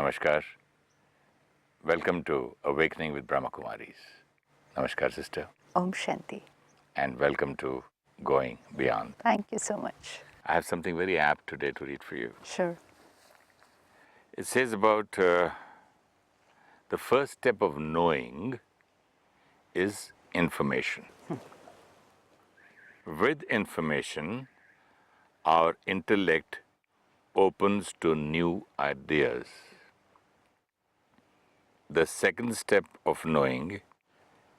Namaskar. Welcome to Awakening with Brahma Kumaris. Namaskar, sister. Om Shanti. And welcome to Going Beyond. Thank you so much. I have something very apt today to read for you. Sure. It says about the first step of knowing is information. With information, our intellect opens to new ideas. The second step of knowing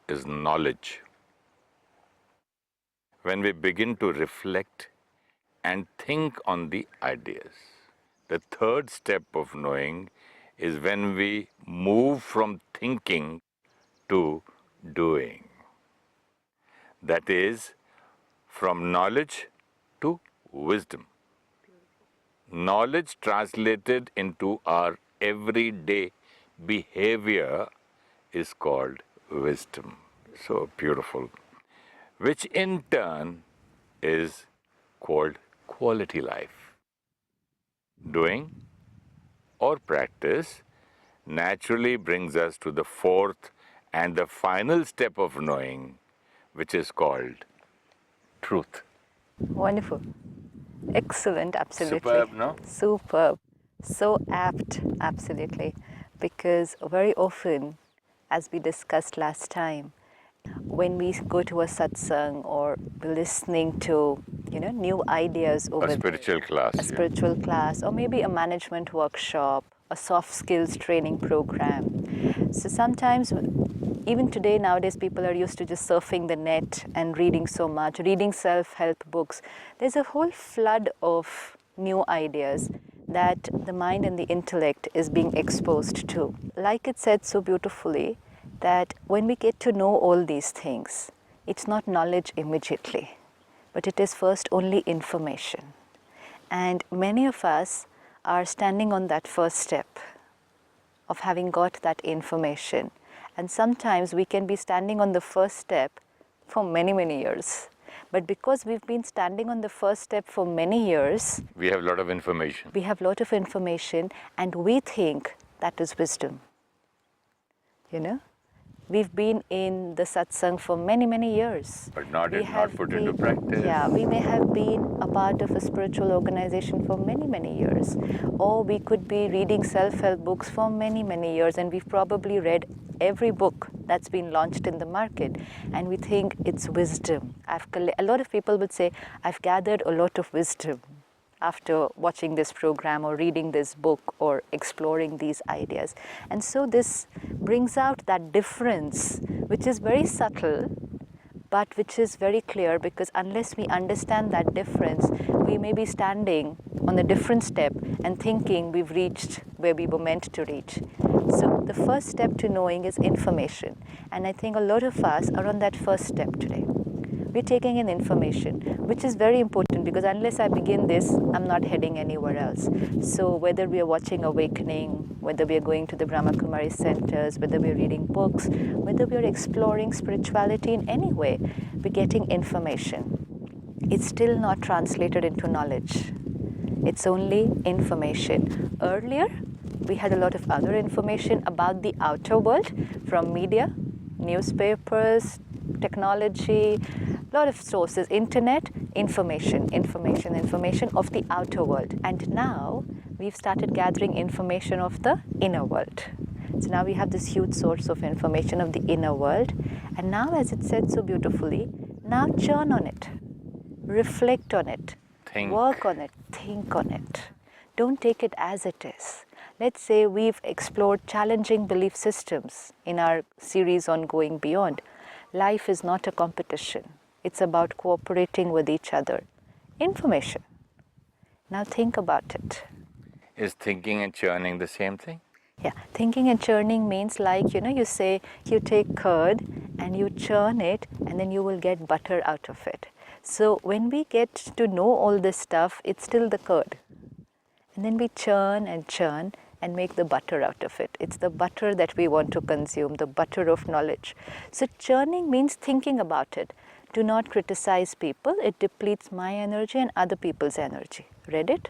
is knowledge. When we begin to reflect and think on the ideas. The third step of knowing is when we move from thinking to doing. That is, from knowledge to wisdom. Knowledge translated into our everyday behavior is called wisdom. So beautiful. Which in turn is called quality life. Doing or practice naturally brings us to the fourth and the final step of knowing, which is called truth. Wonderful. Excellent, absolutely. Superb, no? Superb. So apt, absolutely. Because very often, as we discussed last time, when we go to a satsang or listening to, new ideas over A spiritual class. a spiritual class, or maybe a management workshop, a soft skills training program. So sometimes, even today, nowadays, people are used to just surfing the net and reading so much, reading self-help books. There's a whole flood of new ideas that the mind and the intellect is being exposed to. Like it said so beautifully, that when we get to know all these things, it's not knowledge immediately, but it is first only information. And many of us are standing on that first step of having got that information. And sometimes we can be standing on the first step for many, many years. But because we've been standing on the first step for many years, We have a lot of information. we have a lot of information and we think that is wisdom. We've been in the satsang for many, many years. But not have put into practice. Yeah, we may have been a part of a spiritual organization for many, many years. Or we could be reading self-help books for many, many years. And we've probably read every book that's been launched in the market. And we think it's wisdom. A lot of people would say, I've gathered a lot of wisdom after watching this program or reading this book or exploring these ideas. And so this brings out that difference, which is very subtle, but which is very clear, because unless we understand that difference, we may be standing on a different step and thinking we've reached where we were meant to reach. So the first step to knowing is information. And I think a lot of us are on that first step today. We're taking in information, which is very important, because unless I begin this, I'm not heading anywhere else. So whether we are watching Awakening, whether we are going to the Brahma Kumari centers, whether we are reading books, whether we are exploring spirituality in any way, we're getting information. It's still not translated into knowledge. It's only information. Earlier, we had a lot of other information about the outer world from media, newspapers, technology, a lot of sources, internet, information of the outer world. And now we've started gathering information of the inner world. So now we have this huge source of information of the inner world. And now, as it said so beautifully, now churn on it, reflect on it, work on it, think on it. Don't take it as it is. Let's say we've explored challenging belief systems in our series on Going Beyond. Life is not a competition. It's about cooperating with each other. Information. Now think about it. Is thinking and churning the same thing? Yeah, thinking and churning means like, you say you take curd and you churn it and then you will get butter out of it. So when we get to know all this stuff, it's still the curd. And then we churn and make the butter out of it. It's the butter that we want to consume, the butter of knowledge. So churning means thinking about it. Do not criticize people. It depletes my energy and other people's energy. Read it?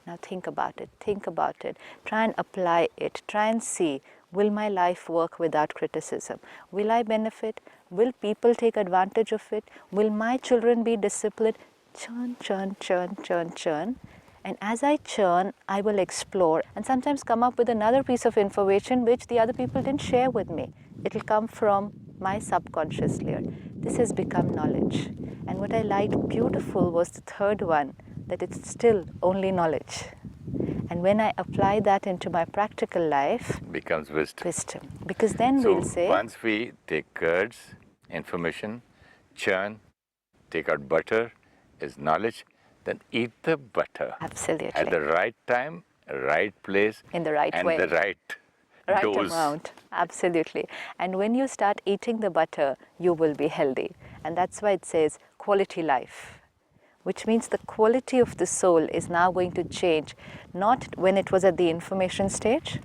Now think about it, think about it. Try and apply it. Try and see, will my life work without criticism? Will I benefit? Will people take advantage of it? Will my children be disciplined? Churn, churn, churn, churn, churn. And as I churn, I will explore and sometimes come up with another piece of information which the other people didn't share with me. It'll come from my subconscious layer. This has become knowledge. And what I liked beautiful was the third one, that it's still only knowledge. And when I apply that into my practical life, becomes wisdom. Because then So we'll say, once we take curds, information, churn, take out butter is knowledge, then eat the butter. absolutely, At the right time, right place, in the right and way. the right dose. Amount, absolutely. And when you start eating the butter, you will be healthy. And that's why it says quality life, which means the quality of the soul is now going to change, not when it was at the information stage,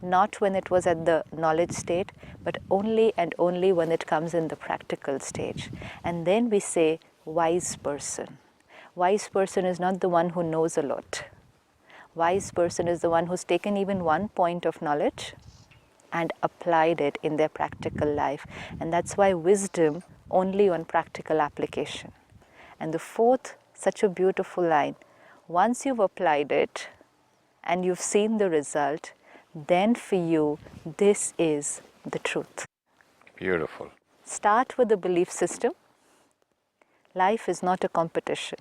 not when it was at the knowledge state, but only and only when it comes in the practical stage. And then we say wise person. Wise person is not the one who knows a lot. Wise person is the one who's taken even one point of knowledge and applied it in their practical life. And that's why wisdom only on practical application. And the fourth, such a beautiful line, once you've applied it and you've seen the result, then for you, this is the truth. Beautiful. Start with the belief system. Life is not a competition.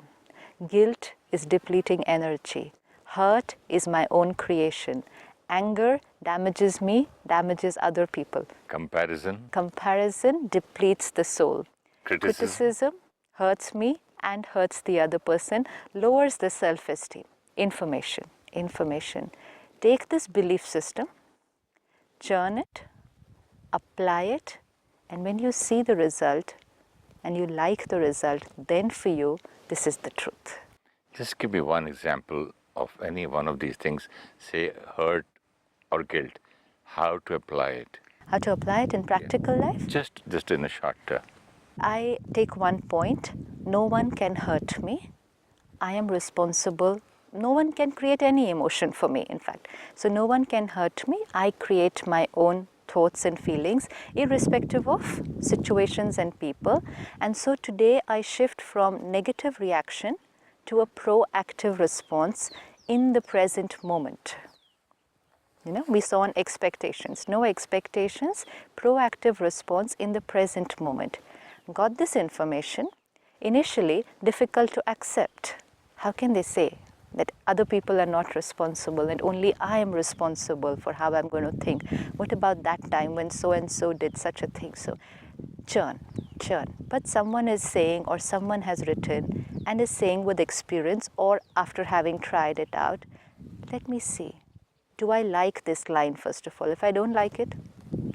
Guilt is depleting energy. Hurt is my own creation. Anger damages me, damages other people. Comparison depletes the soul. Criticism hurts me and hurts the other person, lowers the self-esteem. Information. Take this belief system, churn it, apply it, and when you see the result and you like the result, then for you, this is the truth. Just give me one example of any one of these things, say hurt or guilt, how to apply it. How to apply it in practical life? Just in a short term. I take one point, no one can hurt me. I am responsible. No one can create any emotion for me, in fact. So no one can hurt me. I create my own thoughts and feelings, irrespective of situations and people. And so today I shift from negative reaction to a proactive response in the present moment. We saw on expectations. No expectations, proactive response in the present moment. Got this information, initially difficult to accept. How can they say that other people are not responsible and only I am responsible for how I'm going to think? What about that time when so-and-so did such a thing? So churn. But someone is saying, or someone has written and is saying with experience or after having tried it out, let me see. Do I like this line first of all? If I don't like it,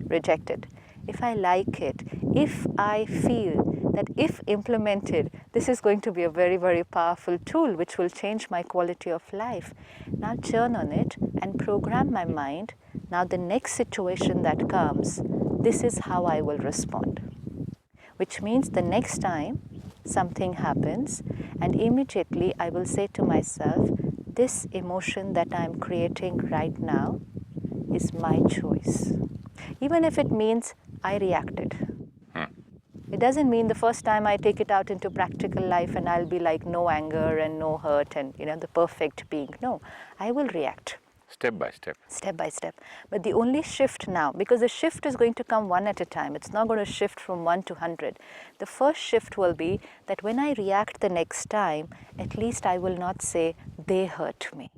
reject it. If I like it, if I feel that if implemented, this is going to be a very, very powerful tool which will change my quality of life. Now churn on it and program my mind. Now the next situation that comes, this is how I will respond. Which means the next time something happens and immediately I will say to myself, this emotion that I'm creating right now is my choice. Even if it means I reacted. It doesn't mean the first time I take it out into practical life and I'll be like no anger and no hurt and the perfect being. No, I will react. Step by step. Step by step. But the only shift now, because the shift is going to come one at a time. It's not going to shift from 1 to 100. The first shift will be that when I react the next time, at least I will not say they hurt me.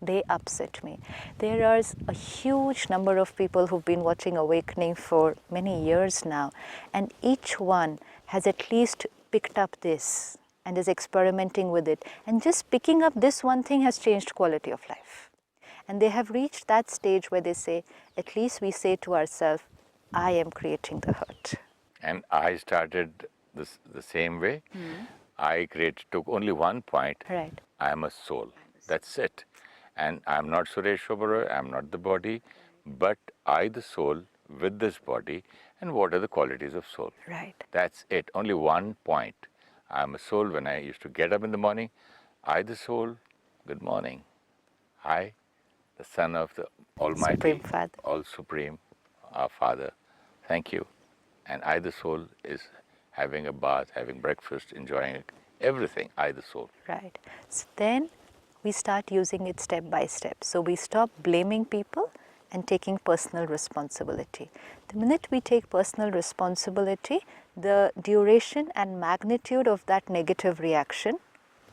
They upset me. There is a huge number of people who've been watching Awakening for many years now, and each one has at least picked up this and is experimenting with it. And just picking up this one thing has changed quality of life. And they have reached that stage where they say, at least we say to ourselves, I am creating the hurt. And I started the same way. I took only one point. Right. I am a soul. That's it. And I'm not Suresh Oberoi, I'm not the body, but I, the soul, with this body, and what are the qualities of soul? Right. That's it. Only one point. I'm a soul. When I used to get up in the morning, I, the soul, good morning. I, the Son of the Almighty, Supreme Father. All Supreme, our Father, thank you. And I, the soul, is having a bath, having breakfast, enjoying everything, I, the soul. Right. So then we start using it step by step. So we stop blaming people and taking personal responsibility. The minute we take personal responsibility, the duration and magnitude of that negative reaction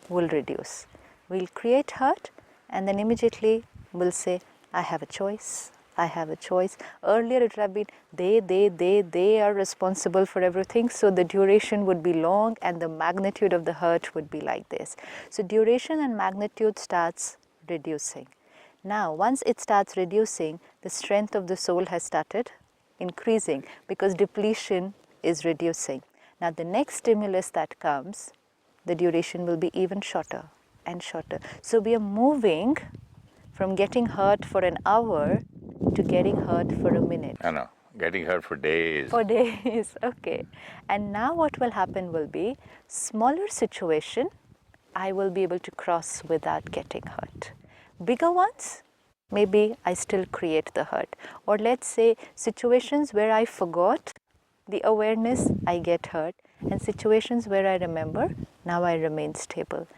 will reduce. We'll create hurt and then immediately we'll say, I have a choice. I have a choice. Earlier it would have been they are responsible for everything, so the duration would be long and the magnitude of the hurt would be like this. So duration and magnitude starts reducing. Now once it starts reducing, the strength of the soul has started increasing because depletion is reducing. Now the next stimulus that comes, the duration will be even shorter and shorter. So we are moving from getting hurt for an hour to getting hurt for a minute. I know, getting hurt for days. For days, okay. And now what will happen will be, smaller situation, I will be able to cross without getting hurt. Bigger ones, maybe I still create the hurt. Or let's say situations where I forgot the awareness, I get hurt. And situations where I remember, now I remain stable.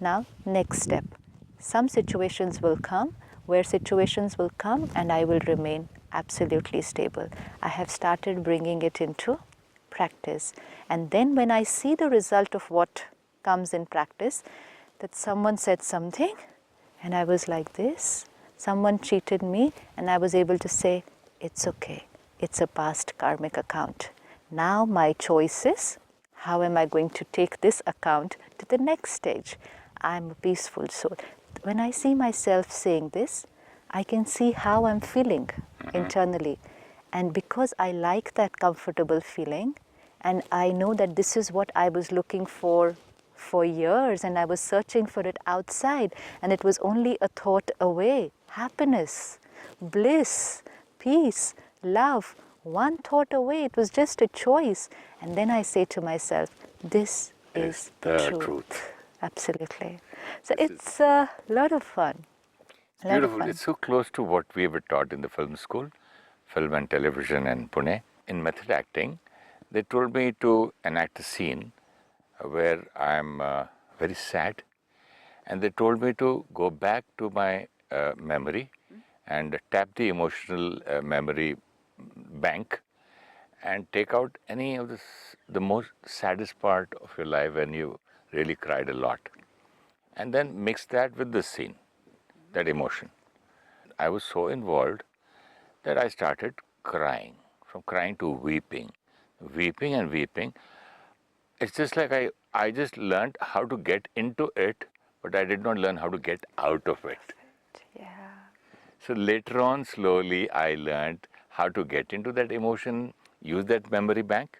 Now, next step. Some situations will come and I will remain absolutely stable. I have started bringing it into practice. And then when I see the result of what comes in practice, that someone said something and I was like this, someone cheated me and I was able to say, it's okay, it's a past karmic account. Now my choice is, how am I going to take this account to the next stage? I'm a peaceful soul. When I see myself saying this, I can see how I'm feeling internally. And because I like that comfortable feeling, and I know that this is what I was looking for years, and I was searching for it outside, and it was only a thought away. Happiness, bliss, peace, love, one thought away. It was just a choice. And then I say to myself, this is the truth. Absolutely. So it's a lot of fun. Beautiful. It's so close to what we were taught in the film school, film and television in Pune. In method acting, they told me to enact a scene where I'm very sad, and they told me to go back to my memory and tap the emotional memory bank and take out any of the most saddest part of your life when you really cried a lot, and then mix that with the scene, that emotion. I was so involved that I started crying, from crying to weeping and weeping. It's just like I just learned how to get into it, but I did not learn how to get out of it. Yeah. So later on, slowly, I learned how to get into that emotion, use that memory bank,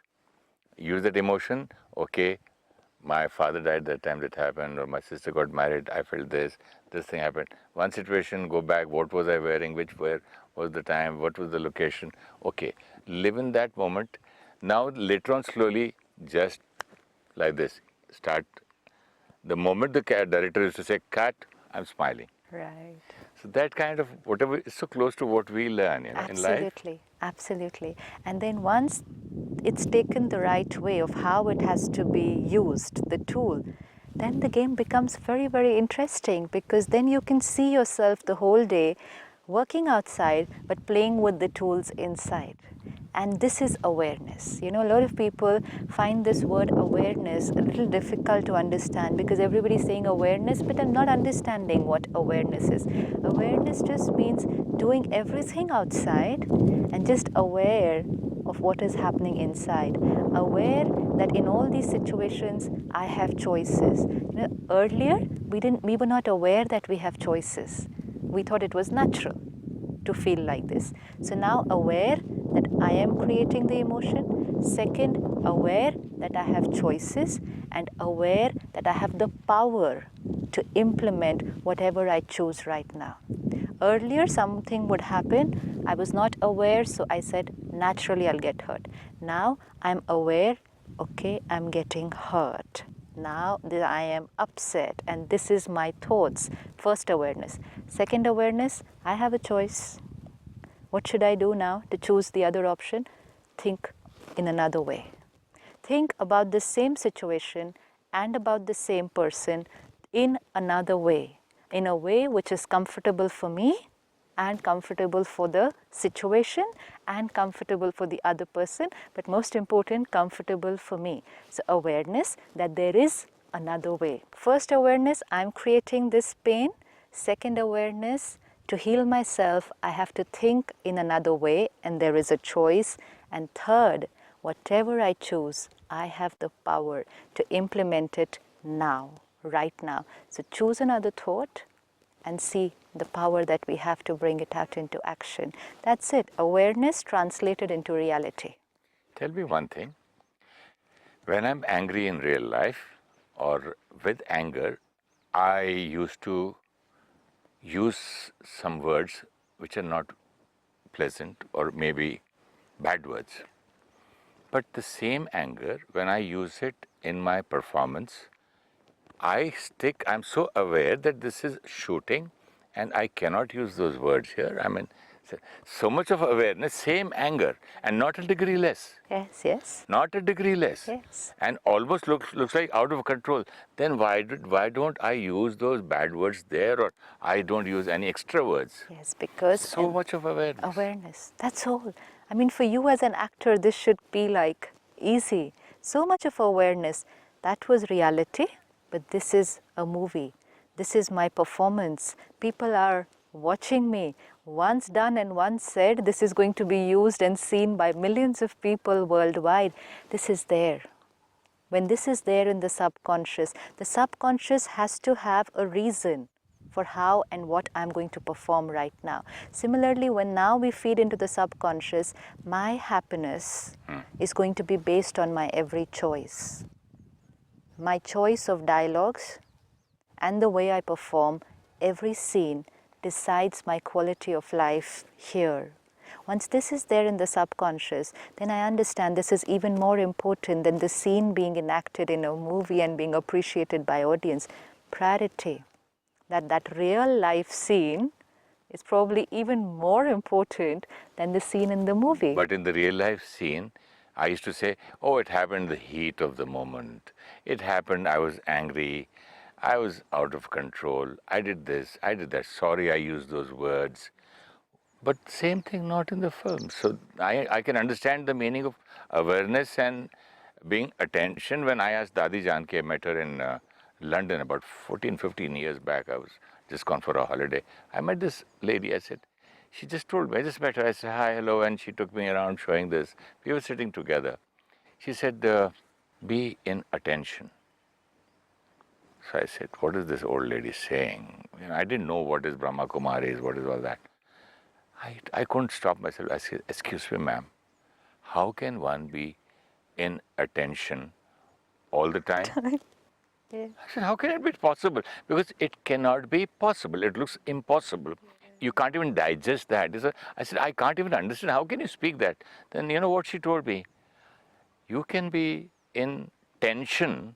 use that emotion. Okay, my father died that time that happened, or my sister got married, I felt this thing happened. One situation, go back, what was I wearing, where was the time, what was the location. Okay, live in that moment. Now, later on, slowly, just like this, start. The moment the director used to say, cut, I'm smiling. Right. So that kind of whatever is so close to what we learn, in life. Absolutely, absolutely. And then once it's taken the right way of how it has to be used, the tool, then the game becomes very, very interesting, because then you can see yourself the whole day working outside but playing with the tools inside. And this is awareness. You know, a lot of people find this word awareness a little difficult to understand, because everybody's saying awareness, but I'm not understanding what awareness is. Awareness just means doing everything outside and just aware of what is happening inside. Aware that in all these situations, I have choices. You know, earlier, we were not aware that we have choices. We thought it was natural to feel like this. So now aware that I am creating the emotion. Second, aware that I have choices, and aware that I have the power to implement whatever I choose right now. Earlier, something would happen, I was not aware, so I said, naturally I'll get hurt. Now I'm aware, okay, I'm getting hurt. Now that I am upset and this is my thoughts. First awareness. Second awareness, I have a choice. What should I do now to choose the other option? Think in another way. Think about the same situation and about the same person in another way, in a way which is comfortable for me and comfortable for the situation and comfortable for the other person, but most important, comfortable for me. So awareness that there is another way. First awareness, I'm creating this pain. Second awareness, to heal myself, I have to think in another way and there is a choice. And third, whatever I choose, I have the power to implement it now, right now. So choose another thought and see the power that we have to bring it out into action. That's it. Awareness translated into reality. Tell me one thing. When I'm angry in real life or with anger, I used to use some words which are not pleasant or maybe bad words. But the same anger, when I use it in my performance, I'm so aware that this is shooting and I cannot use those words here. I mean, so much of awareness, same anger, and not a degree less. Yes, yes. Not a degree less. Yes. And almost looks like out of control. Then why don't I use those bad words there, or I don't use any extra words? Yes, because So much of awareness. Awareness. That's all. I mean, for you as an actor, this should be like easy. So much of awareness. That was reality, but this is a movie. This is my performance. People are watching me. Once done and once said, this is going to be used and seen by millions of people worldwide. This is there. When this is there in the subconscious has to have a reason for how and what I'm going to perform right now. Similarly, when now we feed into the subconscious, my happiness is going to be based on my every choice. My choice of dialogues and the way I perform every scene decides my quality of life here. Once this is there in the subconscious, then I understand this is even more important than the scene being enacted in a movie and being appreciated by audience. Priority. That real life scene is probably even more important than the scene in the movie. But in the real life scene, I used to say, oh, it happened in the heat of the moment. It happened, I was angry. I was out of control. I did this, I did that. Sorry, I used those words. But same thing not in the film. So I can understand the meaning of awareness and being attention. When I asked Dadi Janki, I met her in London about 14, 15 years back. I was just gone for a holiday. I met this lady, I said, she just told me, I just met her. I said, hi, hello, and she took me around showing this. We were sitting together. She said, be in attention. So I said, what is this old lady saying? You know, I didn't know what is Brahma Kumaris, what is all that. I couldn't stop myself. I said, excuse me, ma'am, how can one be in attention all the time? Yeah. I said, how can it be possible? Because it cannot be possible. It looks impossible. You can't even digest that. I said, I can't even understand. How can you speak that? Then you know what she told me? You can be in tension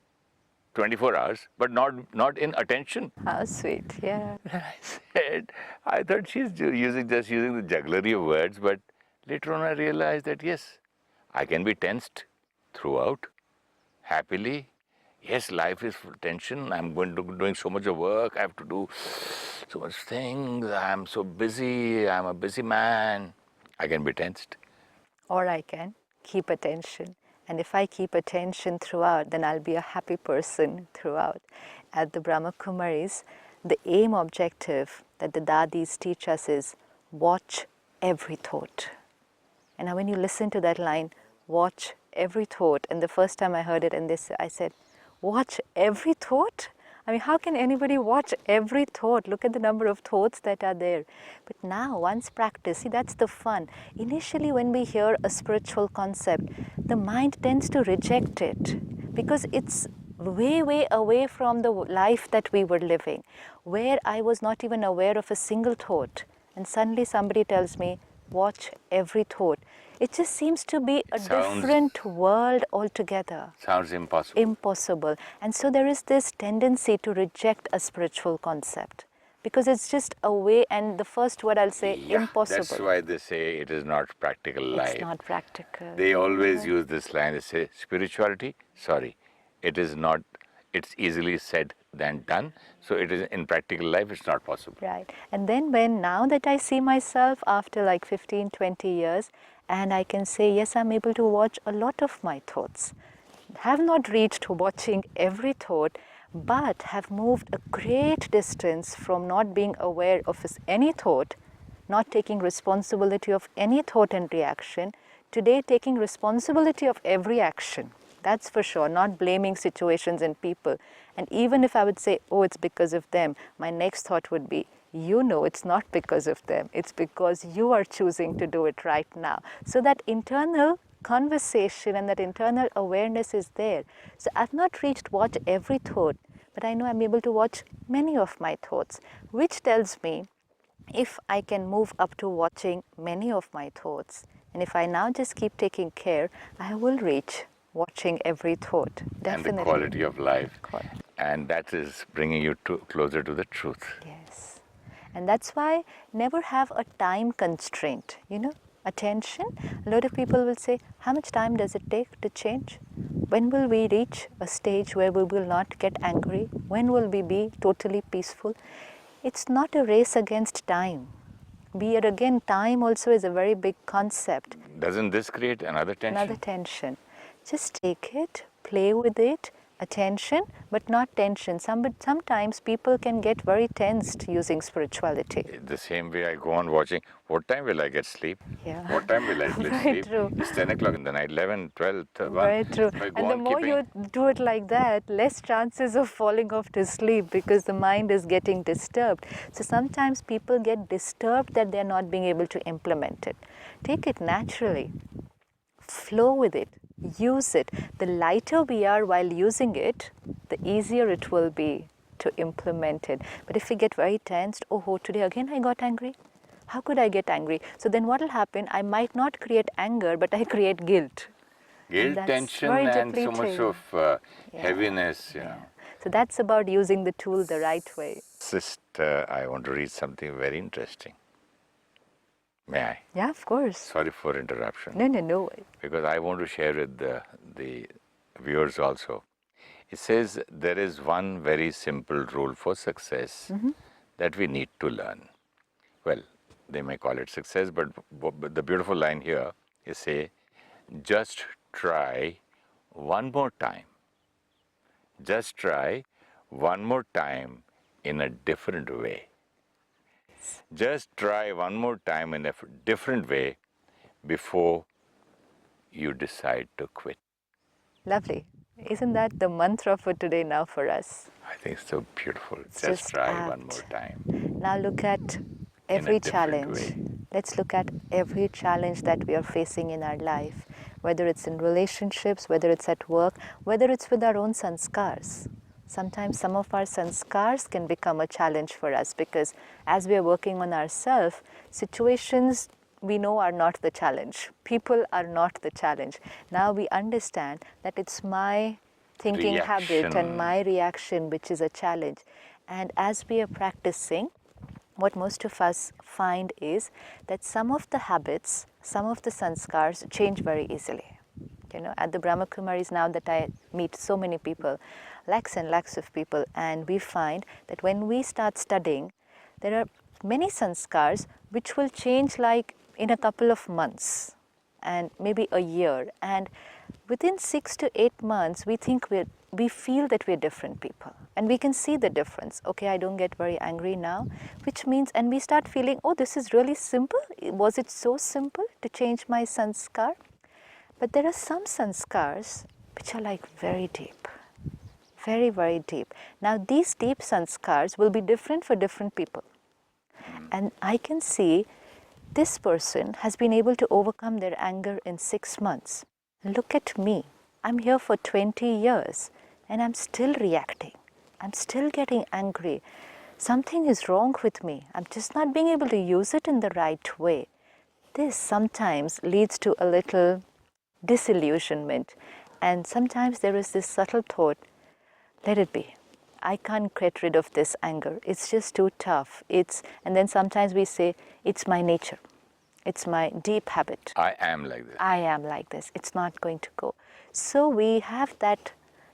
24 hours, but not in attention. How sweet, yeah. I said, I thought she's just using the jugglery of words, but later on I realized that yes, I can be tensed throughout, happily. Yes, life is full of tension. I'm doing so much of work. I have to do so much things. I'm so busy. I'm a busy man. I can be tensed. Or I can keep attention. And if I keep attention throughout, then I'll be a happy person throughout. At the Brahma Kumaris, the aim objective that the Dadis teach us is watch every thought. And now when you listen to that line, watch every thought, and the first time I heard it, and I said, watch every thought? I mean, how can anybody watch every thought? Look at the number of thoughts that are there. But now, once practice, see, that's the fun. Initially, when we hear a spiritual concept, the mind tends to reject it because it's way, way away from the life that we were living, where I was not even aware of a single thought. And suddenly somebody tells me, watch every thought. It just seems to be a sounds- different world altogether. Sounds impossible. Impossible. And so there is this tendency to reject a spiritual concept because it's just a way, and the first word I'll say, impossible. That's why they say it is not practical life. It's not practical. They always use this line. They say, spirituality, sorry, it is not, it's easily said than done. So it is in practical life, it's not possible. Right. And then now that I see myself after like 15, 20 years, and I can say, yes, I'm able to watch a lot of my thoughts. Have not reached watching every thought, but have moved a great distance from not being aware of any thought, not taking responsibility of any thought and reaction, today taking responsibility of every action. That's for sure, not blaming situations and people. And even if I would say, oh, it's because of them, my next thought would be, you know it's not because of them, it's because you are choosing to do it right now. So that internal conversation and that internal awareness is there. So I've not reached watch every thought, but I know I'm able to watch many of my thoughts, which tells me if I can move up to watching many of my thoughts, and if I now just keep taking care, I will reach watching every thought. Definitely. And the quality of life. Correct. And that is bringing you closer to the truth. Yes. And that's why never have a time constraint, attention. A lot of people will say, how much time does it take to change? When will we reach a stage where we will not get angry? When will we be totally peaceful? It's not a race against time. Yet again, time also is a very big concept. Doesn't this create another tension? Another tension. Just take it, play with it, attention, but not tension. Sometimes people can get very tensed using spirituality. The same way I go on watching, what time will I get sleep? Yeah. What time will I Very sleep? true. It's 10 o'clock in the night, 11, 12, 1. Very true. If I go And the on more you do it like that, less chances of falling off to sleep because the mind is getting disturbed. So sometimes people get disturbed that they're not being able to implement it. Take it naturally. Flow with it. Use it. The lighter we are while using it, the easier it will be to implement it. But if we get very tensed, oh, today again I got angry. How could I get angry? So then what will happen? I might not create anger, but I create guilt. Guilt, That's tension, very and so much depleting. of heaviness, So that's about using the tool the right way. Sister, I want to read something very interesting. May I? Yeah, of course. Sorry for interruption. No way. Because I want to share with the viewers also. It says there is one very simple rule for success that we need to learn. Well, they may call it success, but the beautiful line here is say, just try one more time. Just try one more time in a different way. Just try one more time in a different way before you decide to quit. Lovely. Isn't that the mantra for today now for us? I think it's so beautiful. It's Just just try one apt. more time. Now look at every different challenge. way. Let's look at every challenge that we are facing in our life, whether it's in relationships, whether it's at work, whether it's with our own sanskars. Sometimes some of our sanskars can become a challenge for us because as we are working on ourselves, situations we know are not the challenge. People are not the challenge. Now we understand that it's my thinking habit Reaction. and my reaction which is a challenge. And as we are practicing, what most of us find is that some of the habits, some of the sanskars change very easily. At the Brahma Kumaris now that I meet so many people, lakhs and lakhs of people, and we find that when we start studying, there are many sanskars which will change like in a couple of months and maybe a year. And within 6 to 8 months, we feel that we're different people. And we can see the difference. Okay, I don't get very angry now, which means, and we start feeling, oh, this is really simple. Was it so simple to change my sanskar? But there are some sanskars which are like very deep, very, very deep. Now, these deep sanskars will be different for different people. And I can see this person has been able to overcome their anger in 6 months. Look at me. I'm here for 20 years and I'm still reacting. I'm still getting angry. Something is wrong with me. I'm just not being able to use it in the right way. this sometimes leads to a little disillusionment. And sometimes there is this subtle thought, let it be. I can't get rid of this anger. It's just too tough. And then sometimes we say, it's my nature. It's my deep habit. I am like this. I am like this. It's not going to go. So we have that,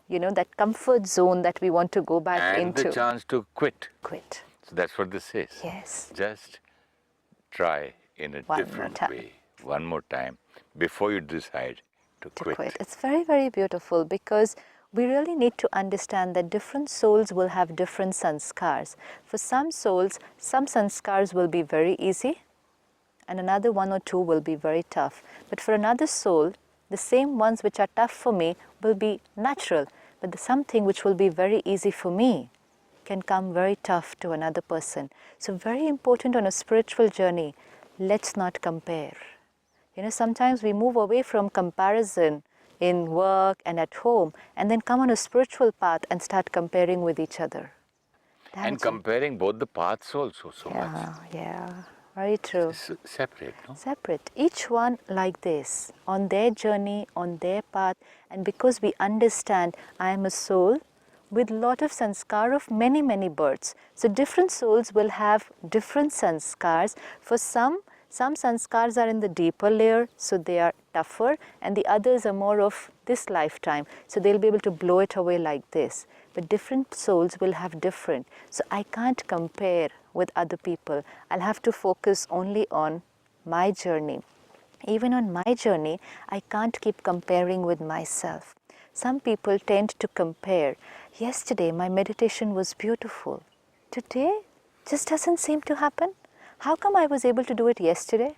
that comfort zone that we want to go back into. And the chance to quit. Quit. So that's what this is. Yes. Just try in a different way, one more time, before you decide to quit. It's very, very beautiful, because we really need to understand that different souls will have different sanskars. For some souls, some sanskars will be very easy, and another one or two will be very tough. But for another soul, the same ones which are tough for me will be natural, but something which will be very easy for me can come very tough to another person. So very important on a spiritual journey, let's not compare. Sometimes we move away from comparison in work and at home, and then come on a spiritual path and start comparing with each other. And comparing both the paths also so much. Yeah, very true. It's separate, no? Separate. Each one like this, on their journey, on their path. And because we understand I am a soul with lot of sanskar of many, many births. So different souls will have different sanskars. For some sanskars are in the deeper layer, so they are tougher, and the others are more of this lifetime, so they'll be able to blow it away like this. But different souls will have different. So I can't compare with other people. I'll have to focus only on my journey. Even on my journey, I can't keep comparing with myself. Some people tend to compare. Yesterday, my meditation was beautiful. Today, just doesn't seem to happen. How come I was able to do it yesterday?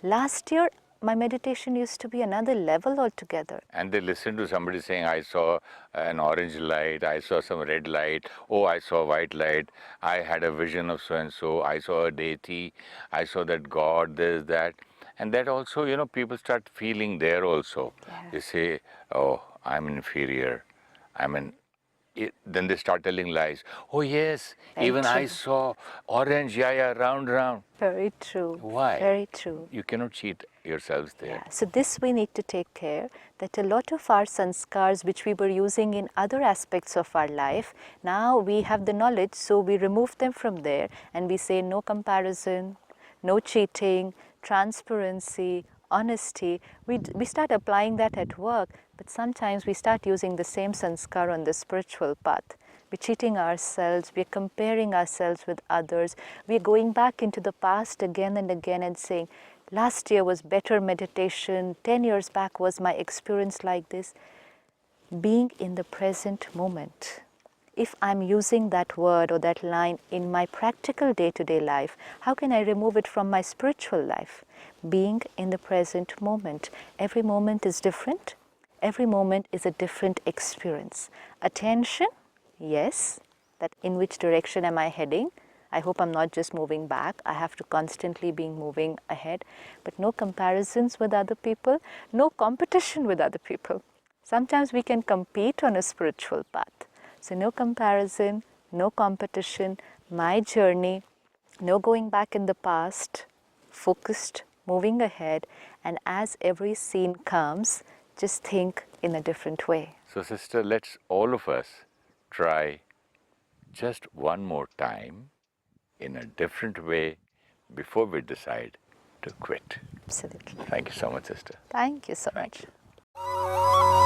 Last year, my meditation used to be another level altogether. And they listen to somebody saying, I saw an orange light, I saw some red light, oh, I saw a white light, I had a vision of so-and-so, I saw a deity, I saw that God, this, that. And that also, people start feeling there also. Yeah. They say, oh, I'm inferior, then they start telling lies. Oh yes, Very even I true. saw orange, yeah, round. Very true. Why? Very true. You cannot cheat yourselves there. Yeah. So this we need to take care, that a lot of our sanskars which we were using in other aspects of our life, now we have the knowledge, so we remove them from there and we say no comparison, no cheating, transparency, honesty. We start applying that at work, but sometimes we start using the same sanskar on the spiritual path. We're cheating ourselves, we're comparing ourselves with others, we're going back into the past again and again and saying, last year was better meditation, 10 years back was my experience like this. Being in the present moment. If I'm using that word or that line in my practical day-to-day life, how can I remove it from my spiritual life? Being in the present moment. Every moment is different. Every moment is a different experience. Attention, yes, that in which direction am I heading? I hope I'm not just moving back. I have to constantly be moving ahead. But no comparisons with other people, no competition with other people. Sometimes we can compete on a spiritual path. So no comparison, no competition, my journey, no going back in the past, focused, moving ahead, and as every scene comes, just think in a different way. So sister, let's all of us try just one more time in a different way before we decide to quit. Absolutely. Thank you so much, sister. Thank you so Thank much. you.